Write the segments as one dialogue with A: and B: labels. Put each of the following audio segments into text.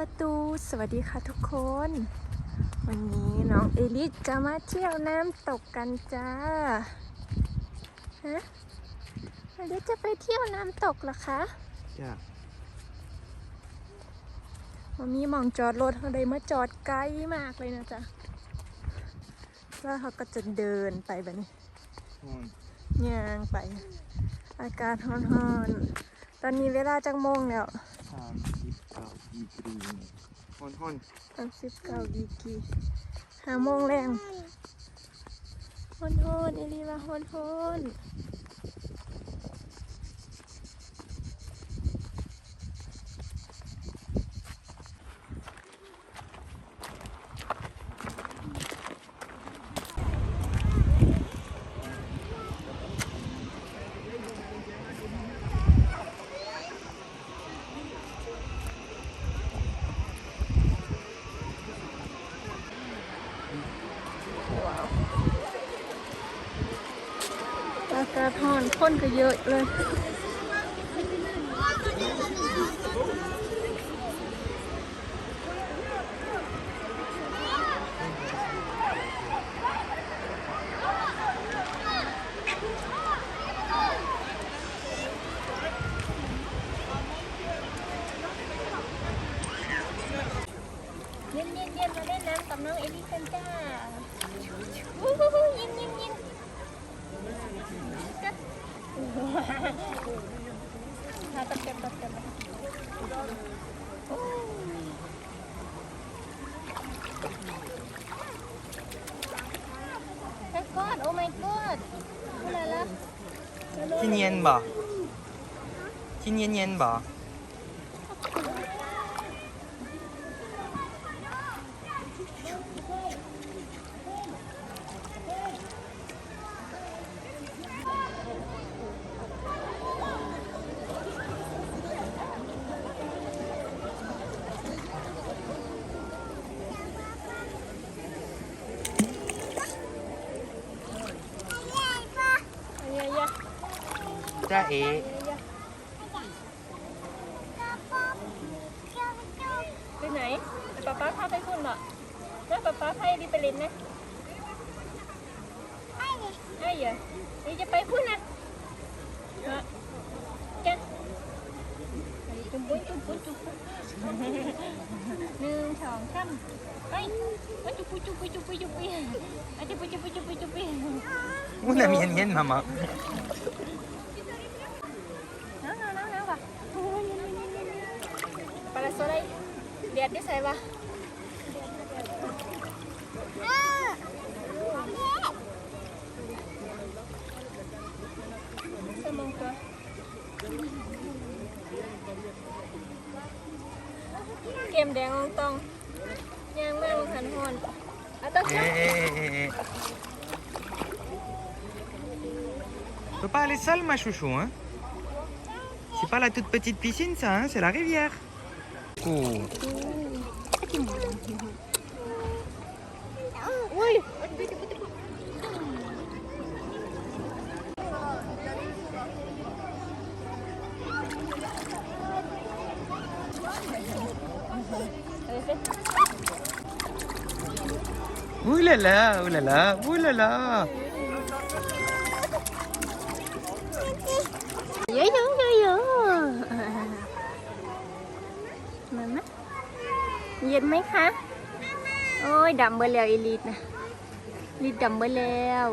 A: ประตูสวัสดีค่ะทุกคนวันนี้น้องเอลิสจะมาเที่ยวน้ำตกกันจ้าฮะเอลิสจะไปเที่ยวน้ำตกเหรอคะ
B: จ้ะ
A: วันนี้มองจอดรถเขาเลยมาจอดไกลมากเลยนะจ๊ะแล้วเขาก็จะเดินไปแบบนี้ย่างไปอากาศร้อนๆตอนนี้เวลาจังโมงแล้ว
B: 39 ดีกรีฮ้อน
A: 39 ดีกรี5 โมงแรงฮ้อนๆอีลีว่าฮ้อนๆอากาศร้อนคนก็เยอะเลยเย็นมาเล่นน้ำกับน้องเอลิสันจ้าวู้ฮู้เย็นตัดเก็บแม่กอดโอ้ my god อะไรล่ะ
B: ๆที่เย็นบ่ที่เย็นบ่จ้าเอ
A: ไปไหนไปป๊าพาไปคุณเหรอแล้วป๊าพาดิไปเล่นนะไอ้เหรอนี่จะไปพุ่นนะจ้ะจุ๊บ1 2 3ไปจุ๊บ
B: อุ้ยน้ำเย็นมา
A: nắng vào bà là số đây đẹp chứ sao bà sao mong cơ kem đèn ngon tông nhang mang thành hồn à tao
B: Faut pas aller seul, ma chouchou, hein. C'est pas la toute petite piscine, ça, hein, c'est la rivière. Oh.
A: Ui.
B: Ouh là là, ouh là là, ouh là là.
A: Dễ Mama เย็นไหมคะโอ้ยดำเบอร์แล้วอีลิทนะลิทดำเบอร์แล้ว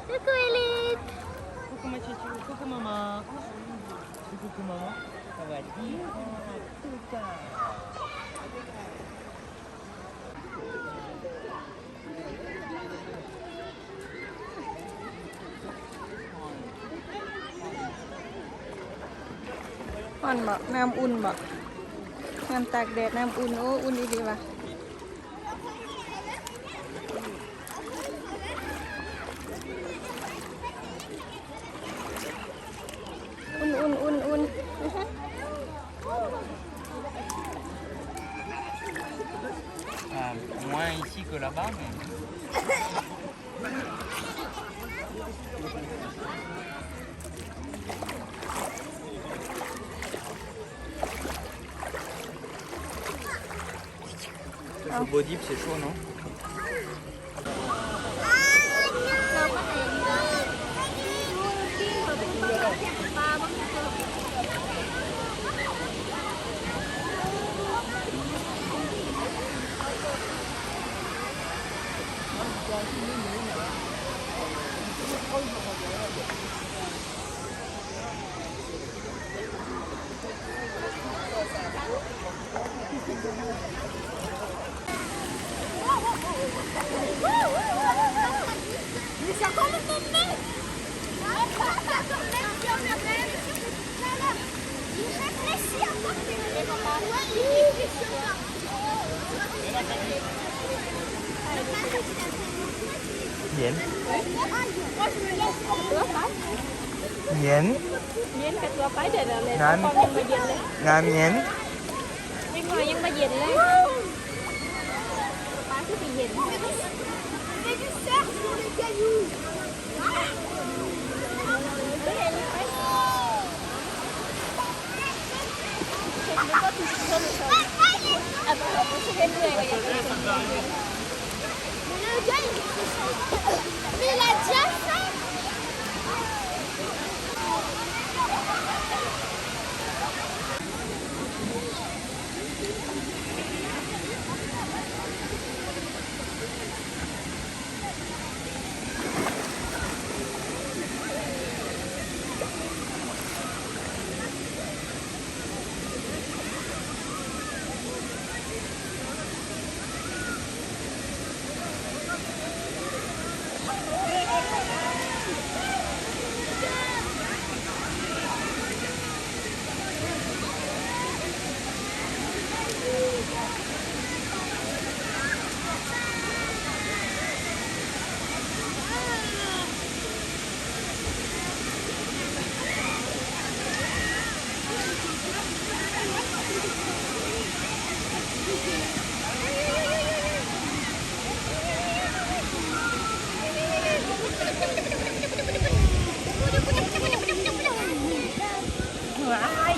A: แล้วก็อีลิท
B: Coucou ma chouchou, coucou maman. Coucou maman. Ça va dire tout ça.
A: อ่อนบ่น้ำอุ่นบ่น้ำตากแดดน้ำอุ่นโอ้อุ่นดีว่ะอุ่น
B: Moins ici que là-bas, mais... Le body, c'est chaud, non?
A: เราก็เห็นนะปลาบ้าง
B: Miến. Miến.
A: Miến cáiตัวไปเดี๋ยวเลย
B: งั้น
A: ตอนยังมาเย็นเลย
B: Nga miến.
A: ไม่งอยังมาเย็นเลยปลาที่ไปเย็น
C: Mais il a déjà fait.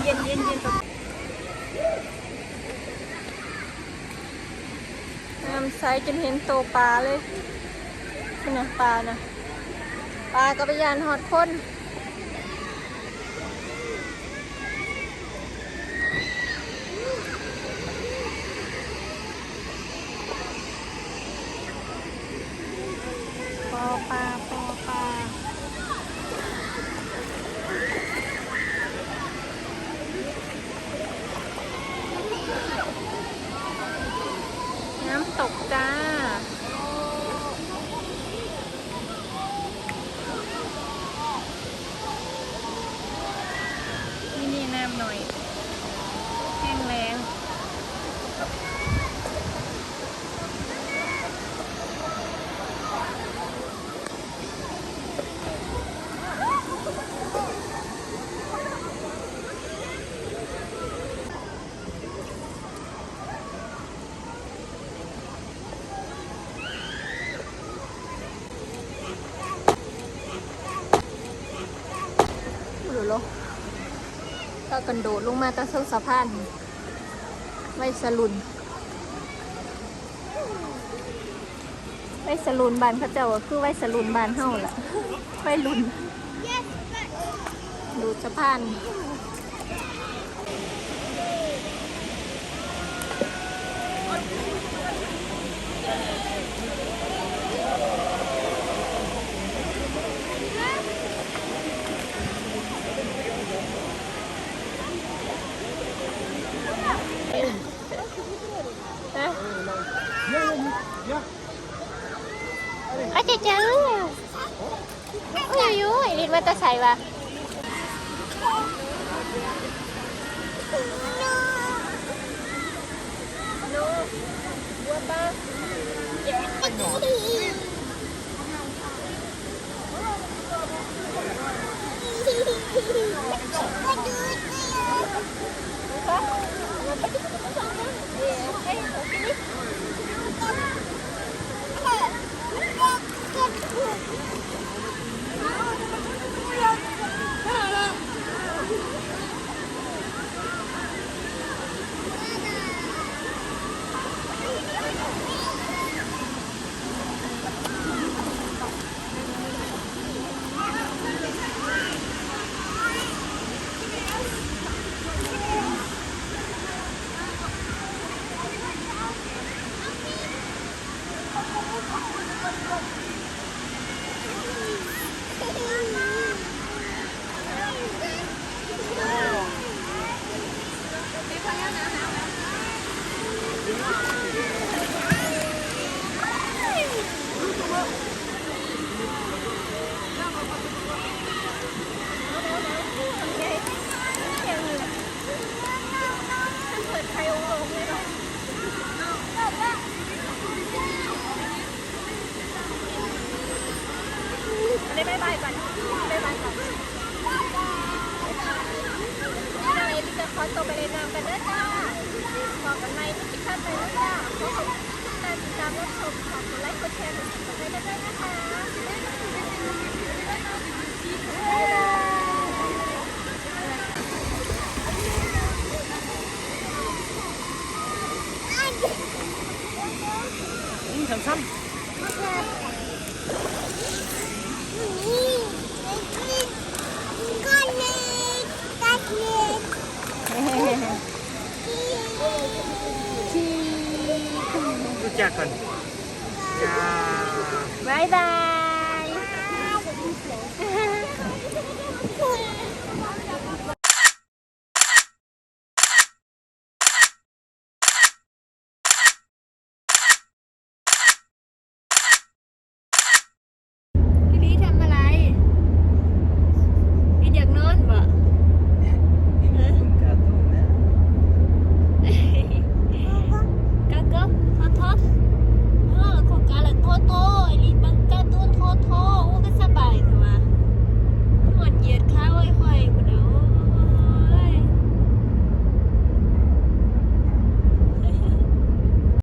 A: เย็นเย็นเย็นน้ำใสจนเห็นโตปลาเลยนี่นะปลานะปลากระปยานหอดคนปอปลาปอปลาน้ำตกจ้าที่นี่น้ำหน่อยแห้งแล้งดูโลก็กันโดดลงมาตะเซิงสะพานไว้สลุนไว้สลุนบานเขาเจ้าก็คือไว้สลุนบานเฮาล่ะไว้ลุนดูสะพานอาจจะจังอุ้ยลินมาตะใส่วะ เปิดไฟโอ่งเลยเนาะอันนี้บายบายก่อนบายบายก่อนเราเองจะขอตัวไปเล่นน้ำกันเด้อจ้าบอกกันไหมที่ข้ามไปแล้วจ้าขอขอบคุณทุกการติดตามรับชมขอบคุณไลค์กดแชร์กดติดตามให้ด้วยนะคะบ๊ายบาย
B: Sam. Good job, Con. Yeah.
A: Bye bye.